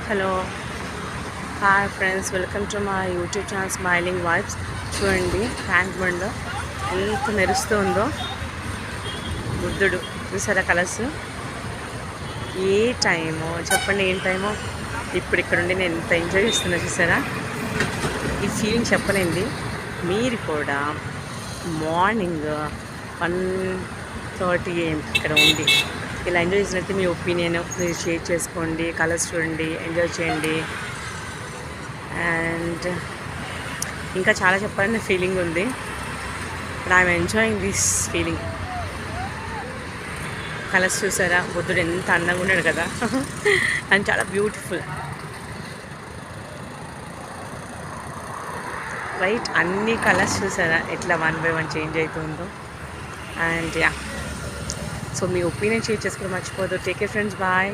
Hello hi friends, welcome to my YouTube channel smiling vibes. చూడండి tank bund ఎంత మెరుస్తుందో. బుద్ధుడు చూసారా కలర్స్. ఏ టైమో చెప్పండి, ఏం టైమో. ఇప్పుడు ఇక్కడ ఉండి నేను ఎంత ఎంజాయ్ చేస్తున్నా చూసారా. ఈ ఫీలింగ్ చెప్పలేండి. మీరు కూడా మార్నింగ్ 1:30 AM ఇక్కడ ఉండి ఇలా ఎంజాయ్ చేసినట్టు మీ ఒపీనియన్ మీరు షేర్ చేసుకోండి. కలర్స్ చూడండి, ఎంజాయ్ చేయండి. అండ్ ఇంకా చాలా చెప్పాలనే ఫీలింగ్ ఉంది. But I'm enjoying this feeling. Colours చూసారా, బుద్ధుడు ఎంత అందంగా ఉన్నాడు కదా. అండ్ చాలా బ్యూటిఫుల్ రైట్. అన్ని కలర్స్ చూసారా ఎట్లా 1 by 1 చేంజ్ అవుతుందో. అండ్ యా, సో మీ ఒపీనియన్ షేర్ చేసుకోవడం మర్చిపోదు. Take care friends, bye.